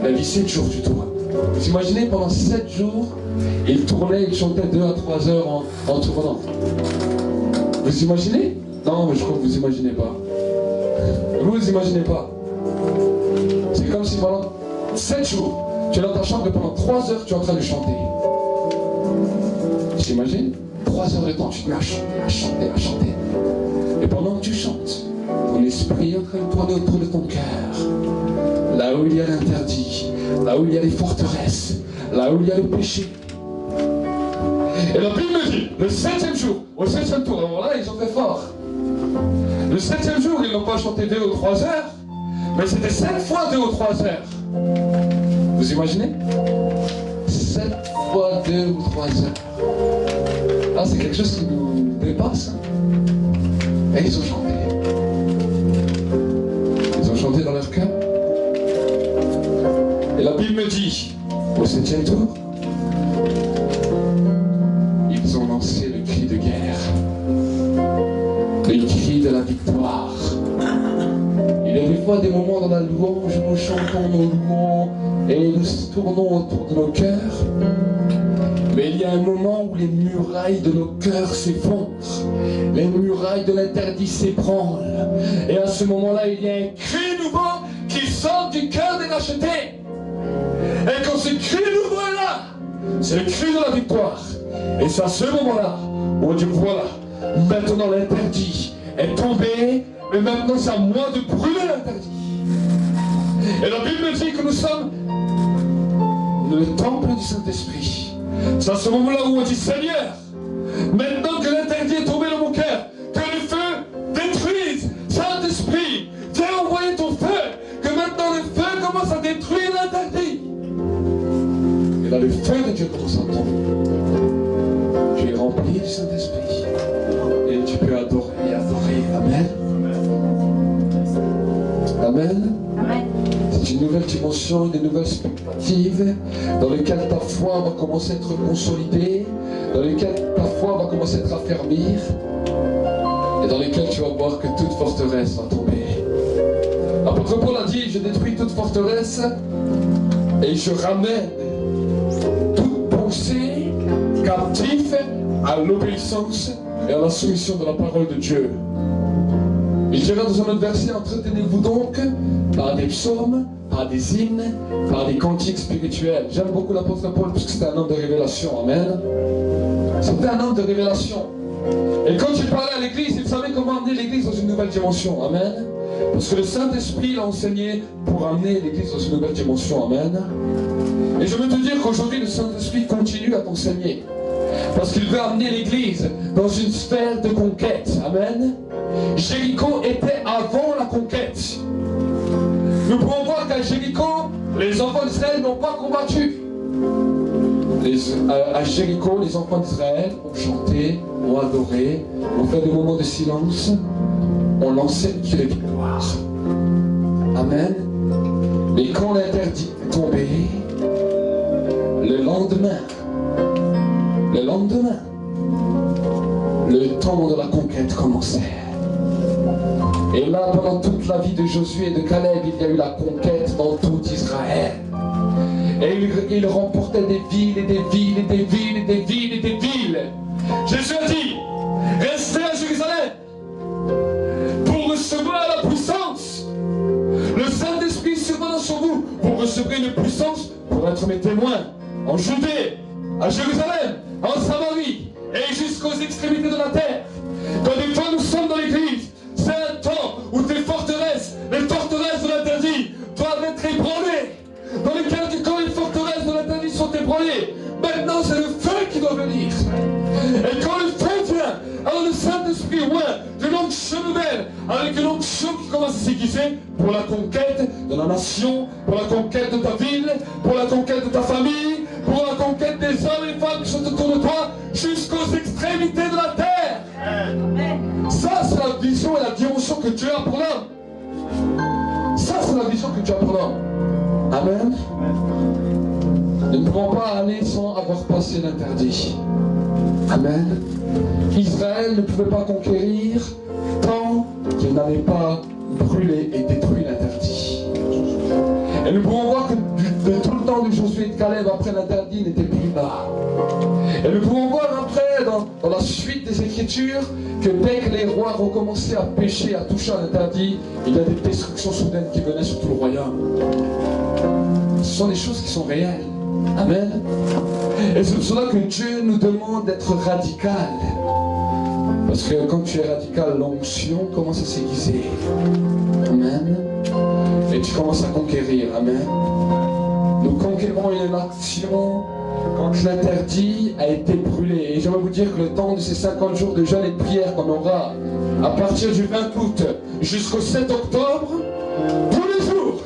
La vie, 7 jours, tu tournes. Vous imaginez, pendant 7 jours, il tournait, il chantait 2 à 3 heures en tournant. Vous imaginez? Non, mais je crois que vous imaginez pas. Vous imaginez pas. C'est comme si pendant 7 jours, tu es dans ta chambre et pendant 3 heures, tu es en train de chanter. T'imagines? 3 heures de temps, tu te mets à chanter, à chanter, à chanter. Et pendant que tu chantes, ton esprit est en train de tourner autour de ton cœur. Là où il y a l'interdit, là où il y a les forteresses, là où il y a le péché. Et la Bible me dit, le 7e jour, au 7e tour, alors là, ils ont fait fort. Le 7e jour, ils n'ont pas chanté 2 ou 3 heures, mais c'était 7 fois 2 ou 3 heures. Vous imaginez? 7 fois 2 ou 3 heures. Ah, c'est quelque chose qui nous dépasse. Et ils ont chanté. Ils ont chanté dans leur cœur. Et la Bible me dit, au 7e tour, ils ont lancé le cri de guerre. Le cri de la victoire. Il y a des fois des moments dans la louange où nous chantons nos louanges et nous tournons autour de nos cœurs. Mais il y a un moment où les murailles de nos cœurs s'effondrent. Les murailles de l'interdit s'ébranlent. Et à ce moment-là, il y a un cri nouveau qui sort du cœur des rachetés. Et quand ce cri nouveau est là, c'est le cri de la victoire. Et c'est à ce moment-là où on dit, voilà, maintenant l'interdit est tombé, mais maintenant c'est à moi de brûler l'interdit. Et la Bible dit que nous sommes le temple du Saint-Esprit. C'est à ce moment-là où on dit, Seigneur, maintenant que l'interdit est tombé dans mon cœur, que le feu détruise, Saint-Esprit, viens envoyer ton feu, que maintenant le feu commence à détruire l'interdit. Et là, le feu de Dieu commence à tomber. Tu es rempli du Saint-Esprit. Et tu peux adorer et adorer. Amen. Amen. Amen. C'est une nouvelle dimension, une nouvelle perspective dans laquelle ta foi va commencer à être consolidée, dans laquelle ta foi va commencer à être affermie, et dans laquelle tu vas voir que toute forteresse va tomber. L'apôtre Paul a dit, je détruis toute forteresse et je ramène toute pensée captive à l'obéissance et à la soumission de la parole de Dieu. Il dira dans un autre verset, entretenez-vous donc par des psaumes, par des hymnes, par des cantiques spirituels. J'aime beaucoup l'apôtre Paul parce que c'était un homme de révélation. Amen. C'était un homme de révélation. Et quand il parlait à l'église, il savait comment amener l'église dans une nouvelle dimension. Amen. Parce que le Saint-Esprit l'a enseigné pour amener l'église dans une nouvelle dimension. Amen. Et je veux te dire qu'aujourd'hui, le Saint-Esprit continue à t'enseigner. Parce qu'il veut amener l'église dans une sphère de conquête. Amen. Jéricho était avant la conquête. Nous pouvons voir qu'à Jéricho, les enfants d'Israël n'ont pas combattu. À Jéricho, les enfants d'Israël ont chanté, ont adoré, ont fait des moments de silence, ont lancé le cri de victoire. Amen. Mais quand l'interdit est tombé, le lendemain, le temps de la conquête commençait. Et là, pendant toute la vie de Josué et de Caleb, il y a eu la conquête dans tout Israël. Et il remportait des villes et des villes et des villes et des villes et des villes. Jésus a dit, restez à Jérusalem pour recevoir la puissance. Le Saint-Esprit survenant sur vous, vous recevrez une puissance pour être mes témoins en Judée, à Jérusalem, en Samarie et jusqu'aux extrémités de la terre. Quand des fois nous sommes dans l'église, c'est un temps où tes forteresses, les forteresses de l'interdit, doivent être ébranlées. Dans lesquelles, quand les forteresses de l'interdit sont ébranlées, maintenant c'est le feu qui doit venir. Et quand le feu vient, alors le Saint-Esprit oint de l'onction nouvelle, avec une onction qui commence à s'aiguiser pour la conquête de la nation, pour la conquête de ta ville, pour la conquête de ta famille, pour la conquête des hommes et femmes qui sont autour de toi, jusqu'aux extrémités de la terre. Ça, c'est la vision et la dimension que Dieu a pour l'homme. Ça, c'est la vision que Dieu a pour l'homme. Amen. Nous ne pouvons pas aller sans avoir passé l'interdit. Amen. Israël ne pouvait pas conquérir tant qu'il n'avait pas brûlé et détruit l'interdit. Et nous pouvons voir que de tout le temps de Josué et de Caleb, après l'interdit n'était plus là. Et nous pouvons voir après, dans la suite des Écritures, que dès que les rois recommençaient à pécher, à toucher à l'interdit, il y a des destructions soudaines qui venaient sur tout le royaume. Ce sont des choses qui sont réelles. Amen. Et c'est pour cela que Dieu nous demande d'être radical. Parce que quand tu es radical, l'onction commence à s'aiguiser. Amen. Et tu commences à conquérir. Amen. Nous conquérons une action quand l'interdit a été brûlé. Et j'aimerais vous dire que le temps de ces 50 jours de jeûne et de prière qu'on aura, à partir du 20 août jusqu'au 7 octobre, tous les jours.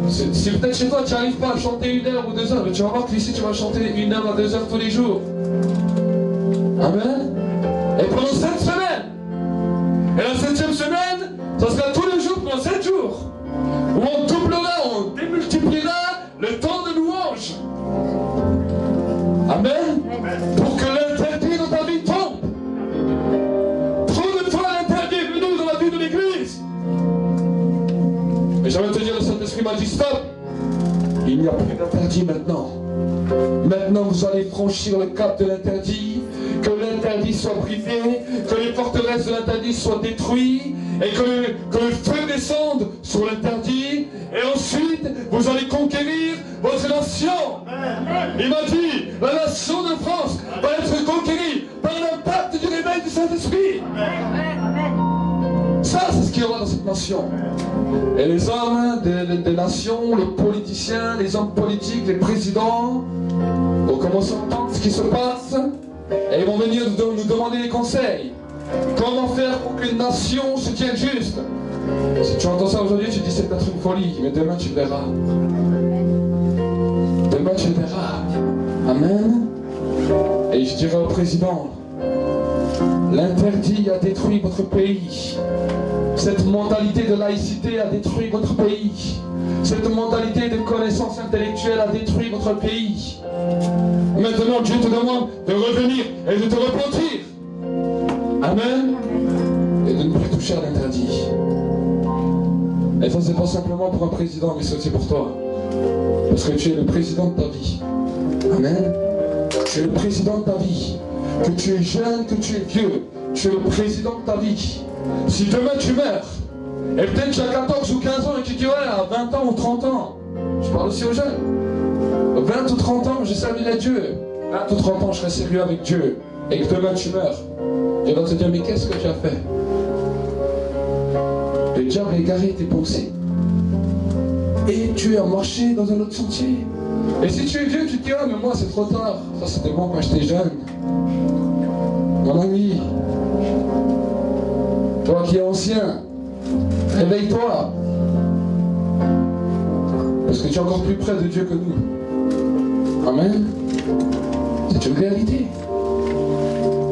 Si peut-être chez toi tu n'arrives pas à chanter 1 heure ou 2 heures, mais tu vas voir qu'ici tu vas chanter 1 heure à 2 heures tous les jours. Amen. Et pendant 7 semaines. Et la 7e semaine, ça sera tous les jours pendant 7 jours. Où on doublera, on démultipliera le temps de louange. Amen. Pour que l'interdit dans ta vie tombe. Trop de fois l'interdit est venu dans la vie de l'église. Mais j'aimerais te dire, le Saint-Esprit m'a dit stop. Il n'y a plus d'interdit maintenant. Maintenant vous allez franchir le cap de l'interdit, que l'interdit soit brisé, que les forteresses de l'interdit soient détruites, et que le feu descende sur l'interdit, et ensuite vous allez conquérir votre nation. Il m'a dit, la nation de France va être conquérie par l'impact du réveil du Saint-Esprit. Ça, c'est ce qu'il y aura dans cette nation. Et les hommes des nations, les politiciens, les hommes politiques, les présidents, vont commencer à entendre ce qui se passe, et ils vont venir nous demander des conseils. Comment faire pour qu'une nation se tienne juste? Si tu entends ça aujourd'hui, tu dis c'est peut-être une folie, mais demain tu verras. Demain tu verras. Amen. Et je dirai au président, l'interdit a détruit votre pays. Cette mentalité de laïcité a détruit votre pays. Cette mentalité de connaissance intellectuelle a détruit votre pays. Maintenant, Dieu te demande de revenir et de te repentir. Amen. Et de ne plus toucher à l'interdit. Et ça, c'est pas simplement pour un président, mais c'est aussi pour toi. Parce que tu es le président de ta vie. Amen. Tu es le président de ta vie. Que tu es jeune, que tu es vieux, tu es le président de ta vie. Si demain tu meurs, et peut-être tu as 14 ou 15 ans et tu dis ouais, à 20 ans ou 30 ans, je parle aussi aux jeunes, 20 ou 30 ans, j'ai servi à Dieu, 20 ou 30 ans, je serai sérieux avec Dieu, et que demain tu meurs, il va te dire mais qu'est-ce que tu as fait? Le diable a égaré tes pensées, et tu as marché dans un autre sentier. Et si tu es vieux, tu te dis ah mais moi c'est trop tard, ça c'était bon quand j'étais jeune. Mon ami, toi qui es ancien, réveille-toi. Parce que tu es encore plus près de Dieu que nous. Amen. C'est une réalité.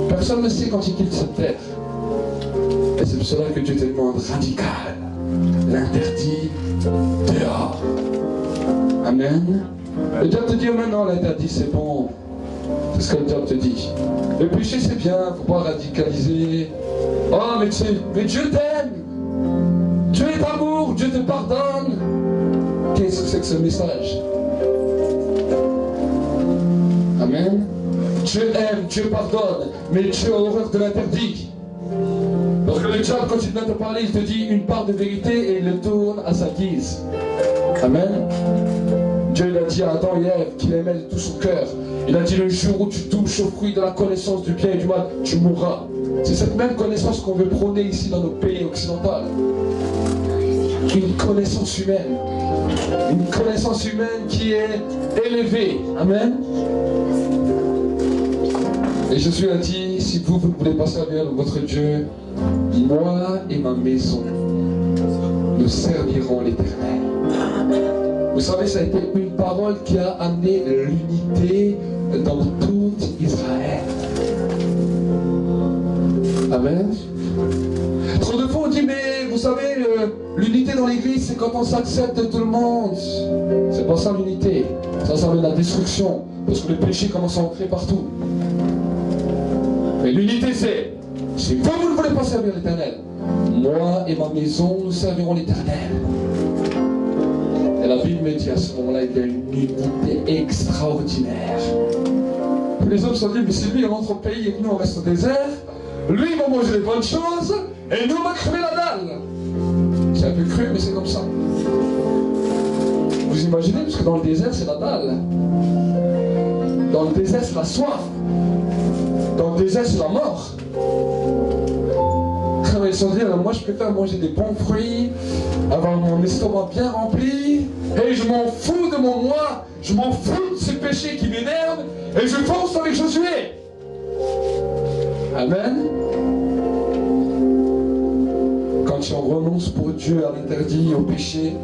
Personne ne sait quand il quitte cette terre. Et c'est pour cela que Dieu te demande radical. L'interdit dehors. Amen. Le diable te dit oh maintenant l'interdit c'est bon. C'est ce que le diable te dit. Le péché c'est bien, il ne faut pas radicaliser. Oh, mais Dieu t'aime. Dieu est amour, Dieu te pardonne. Qu'est-ce que c'est que ce message? Amen. Dieu aime, Dieu pardonne, mais Dieu a horreur de l'interdit. Parce que le diable, quand il vient te parler, il te dit une part de vérité et il le tourne à sa guise. Amen. Dieu il a dit à Adam et Ève qu'il aimait de tout son cœur. Il a dit le jour où tu touches au fruit de la connaissance du bien et du mal, tu mourras. C'est cette même connaissance qu'on veut prôner ici dans nos pays occidentaux. Une connaissance humaine. Une connaissance humaine qui est élevée. Amen. Et Jésus a dit, si vous ne voulez pas servir votre Dieu, moi et ma maison, nous servirons l'Éternel. Vous savez, ça a été une parole qui a amené l'unité dans tout Israël. Amen. Trop de fois on dit, mais vous savez, l'unité dans l'église, c'est quand on s'accepte de tout le monde. C'est pas ça l'unité. Ça amène la destruction. Parce que le péché commence à entrer partout. Mais l'unité, c'est, si vous ne voulez pas servir l'Éternel, moi et ma maison, nous servirons l'Éternel. Et la Bible me dit à ce moment-là, il y a une unité extraordinaire. Les hommes se sont dit, mais si lui rentre au pays et que nous on reste au désert, lui il va manger des bonnes choses et nous on va crever la dalle. C'est un peu cru, mais c'est comme ça. Vous imaginez, parce que dans le désert c'est la dalle. Dans le désert c'est la soif. Dans le désert c'est la mort. Ils se sont dit, alors moi je préfère manger des bons fruits, avoir mon estomac bien rempli, et je m'en fous de mon moi, je m'en fous de ces péchés qui m'énervent, et je fonce avec Josué. Amen. Quand tu en renonces pour Dieu à l'interdit, au péché,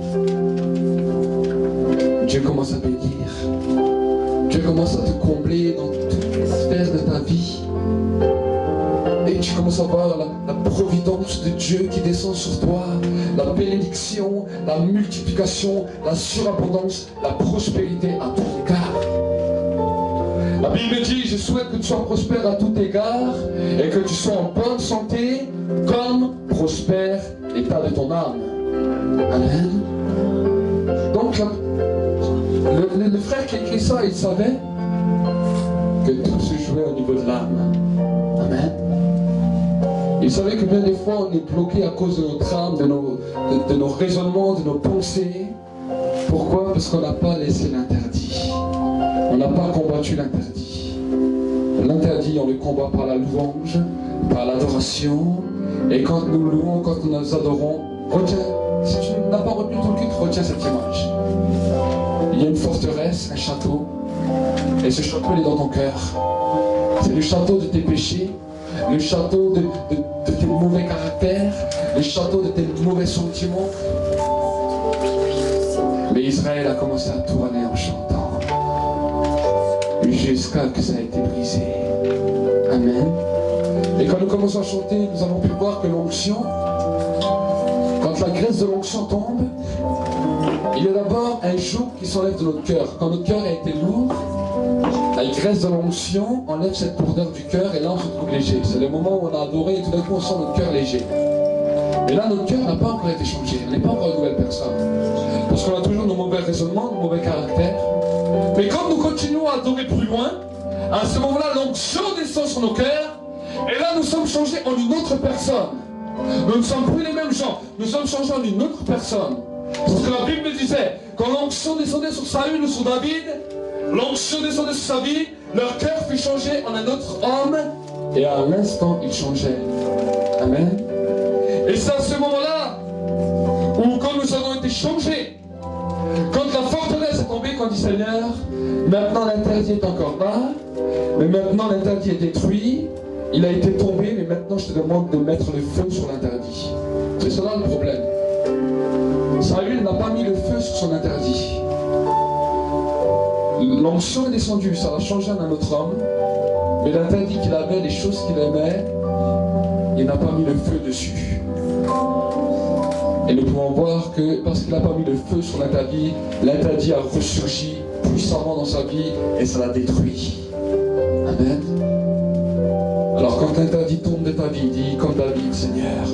Dieu commence à bénir. Dieu commence à te combler dans toutes les sphères de ta vie. Et tu commences à voir la providence de Dieu qui descend sur toi, la bénédiction, la multiplication, la surabondance, la prospérité à tout égard. La Bible dit, je souhaite que tu sois prospère à tout égard et que tu sois en bonne santé comme prospère l'état de ton âme. Amen. Donc, le frère qui a écrit ça, il savait que tout se jouait au niveau de l'âme. Amen. Il savait que bien des fois on est bloqué à cause de notre âme, de nos raisonnements, de nos pensées. Pourquoi? Parce qu'on n'a pas laissé l'interdit. On n'a pas combattu l'interdit. L'interdit, on le combat par la louange, par l'adoration. Et quand nous louons, quand nous nous adorons, retiens, si tu n'as pas retenu ton culte, retiens cette image. Il y a une forteresse, un château. Et ce château, il est dans ton cœur. C'est le château de tes péchés. Le château de tes mauvais caractères, le château de tes mauvais sentiments. Mais Israël a commencé à tourner en chantant jusqu'à ce que ça a été brisé. Amen. Et quand nous commençons à chanter, nous avons pu voir que l'onction, quand la graisse de l'onction tombe, il y a d'abord un joug qui s'enlève de notre cœur. Quand notre cœur a été lourd, la graisse de l'onction enlève cette lourdeur du cœur et là on se trouve léger. C'est le moment où on a adoré et tout d'un coup on sent notre cœur léger. Et là notre cœur n'a pas encore été changé, on n'est pas encore une nouvelle personne. Parce qu'on a toujours nos mauvais raisonnements, nos mauvais caractères. Mais quand nous continuons à adorer plus loin, à ce moment-là l'onction descend sur nos cœurs et là nous sommes changés en une autre personne. Nous ne sommes plus les mêmes gens, nous sommes changés en une autre personne. Parce que la Bible disait, quand l'onction descendait sur Saül ou sur David, l'onction descendait sur sa vie, leur cœur fut changé en un autre homme, et à l'instant, il changeait. Amen. Et c'est à ce moment-là, où quand nous avons été changés, quand la forteresse est tombée, quand on dit Seigneur, maintenant l'interdit est encore là, mais maintenant l'interdit est détruit, il a été tombé, mais maintenant je te demande de mettre le feu sur l'interdit. C'est cela le problème. Saül n'a pas mis le feu sur son interdit. L'onction est descendue, ça a changé en un autre homme, mais l'interdit qu'il avait, les choses qu'il aimait, il n'a pas mis le feu dessus. Et nous pouvons voir que parce qu'il n'a pas mis le feu sur l'interdit a ressurgi puissamment dans sa vie et ça l'a détruit. Amen. Alors quand l'interdit tombe de ta vie, dis comme David, Seigneur,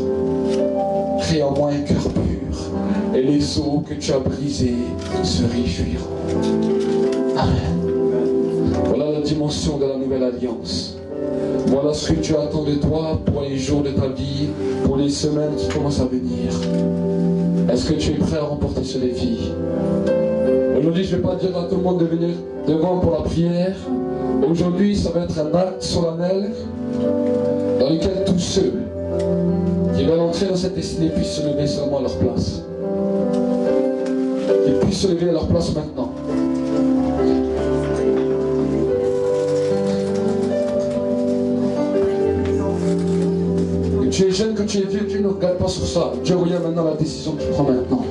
crée en moi un cœur pur, et les eaux que tu as brisées se réjouiront. Amen. Voilà la dimension de la nouvelle alliance. Voilà ce que tu attends de toi pour les jours de ta vie, pour les semaines qui commencent à venir. Est-ce que tu es prêt à remporter ce défi? Aujourd'hui, je ne vais pas dire à tout le monde de venir devant pour la prière. Aujourd'hui, ça va être un acte solennel dans lequel tous ceux qui veulent entrer dans cette destinée puissent se lever seulement à leur place. Qu'ils puissent se lever à leur place maintenant. Que tu es jeune, que tu es vieux, Dieu ne regarde pas sur ça. Dieu regarde maintenant la décision que tu prends maintenant.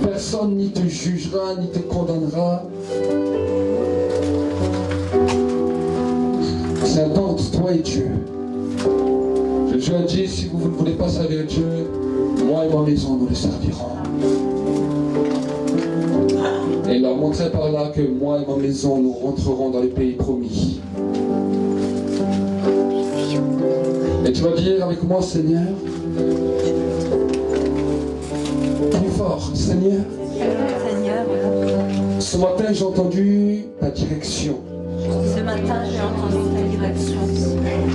Personne ni te jugera, ni te condamnera. C'est un temps entre toi et Dieu. Dieu a dit, si vous ne voulez pas servir Dieu, moi et ma maison, nous le servirons. Et il leur montrait par là que moi et ma maison, nous rentrerons dans les pays promis. Et tu vas dire avec moi, Seigneur, plus fort, Seigneur, ce matin j'ai entendu ta direction. Ce matin j'ai entendu ta direction.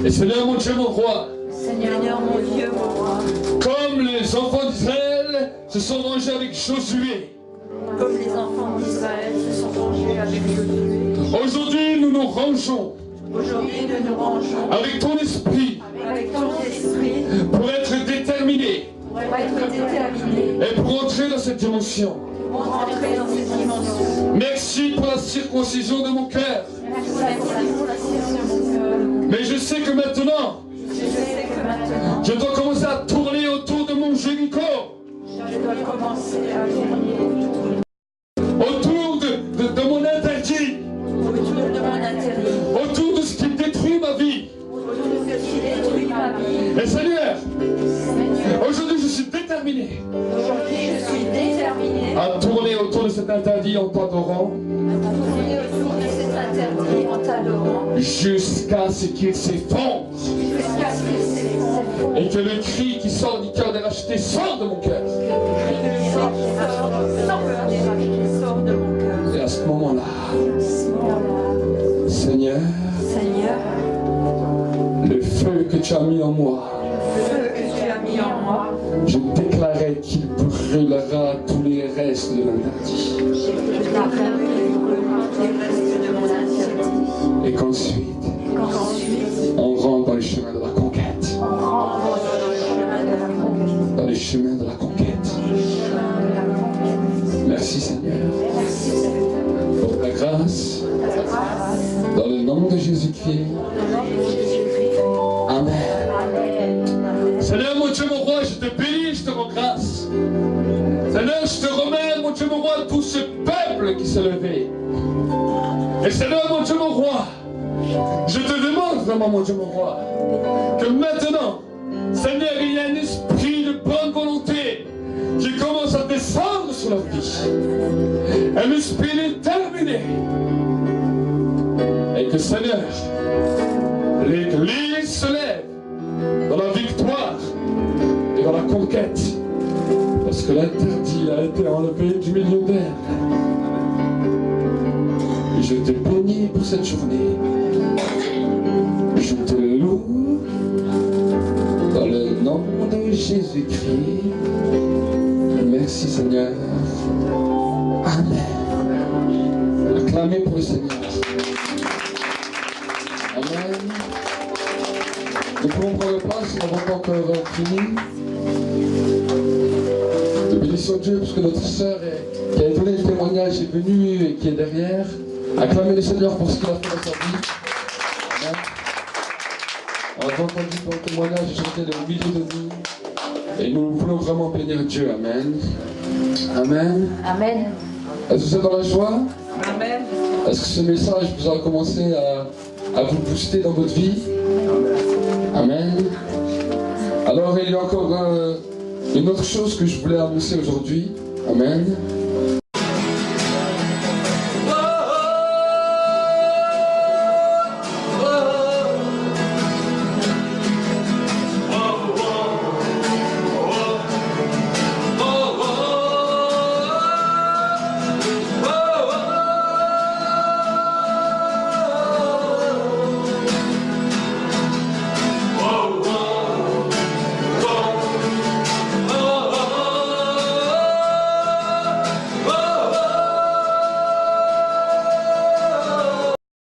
Et Seigneur mon Dieu, mon roi, Seigneur mon Dieu, mon roi, comme les enfants d'Israël se sont rangés avec Josué, comme les enfants d'Israël se sont rangés avec Josué, aujourd'hui nous nous rangeons aujourd'hui nous nous rangeons avec ton esprit avec ton esprit pour être déterminés pour être déterminés et pour entrer dans cette dimension. pour entrer dans cette dimension. Merci pour la circoncision de mon cœur. Merci pour la circoncision de mon cœur. Mais je sais que maintenant, Je sais que maintenant, je dois commencer à tourner autour de mon Jéricho, je dois commencer à tourner autour de mon interdit, autour de mon intérieur, autour de ce qui détruit ma vie. autour de ce qui détruit ma vie. Et Seigneur, Seigneur, aujourd'hui je suis déterminé aujourd'hui je suis déterminée à tourner autour de cet interdit en t'adorant à tourner autour de cet interdit en t'adorant jusqu'à ce qu'il s'effondre jusqu'à ce qu'il s'effondre. et que le cri qui sort du cœur des rachetés sorte de mon cœur. Sort de mon cœur. Et à ce moment-là, À ce moment-là, Seigneur, Seigneur, le feu que tu as mis en moi, le feu que tu as mis en moi, je déclarais qu'il brûlera tous les restes de l'interdit. je déclare qu'il brûlera les restes de mon interdit. Et qu'ensuite, Qu'ensuite, on rentre dans les chemins de la conquête. on rentre dans le chemin de la conquête. Dans les chemins de la conquête. Chemin de la conquête. Merci Seigneur Merci Seigneur. pour ta grâce. Ta grâce. Dans le nom de Jésus-Christ. Au nom de Jésus-Christ. Amen. Amen. Amen. Seigneur mon Dieu mon roi, je te bénis, je te rends grâce. Seigneur, je te remets, mon Dieu mon roi, tout ce peuple qui s'est levé. Et Seigneur mon Dieu mon roi, je te demande vraiment mon Dieu mon roi, que maintenant, Seigneur, il y a un esprit de bonne volonté qui commence à descendre sur leur vie. Un esprit déterminé. Et que Seigneur, l'Église se lève dans la victoire et dans la conquête. Parce que l'interdit a été enlevé du milieu d'elle. Et je te bénis pour cette journée. Je te loue dans le nom de Jésus-Christ. Merci Seigneur. Amen. Acclamez pour le Seigneur. Amen. Nous pouvons prendre place, nous n'avons pas encore fini. Nous bénissons Dieu parce que notre sœur qui a donné le témoignage est venue et qui est derrière. Acclamez le Seigneur pour ce qu'il a fait dans sa vie. Amen. On a entendu ton témoignage chanter au milieu de nous. Et nous voulons vraiment bénir Dieu. Amen. Amen. Amen. Est-ce que vous êtes dans la joie? Amen. Est-ce que ce message vous a commencé à vous booster dans votre vie? Amen. Alors il y a encore une autre chose que je voulais annoncer aujourd'hui. Amen.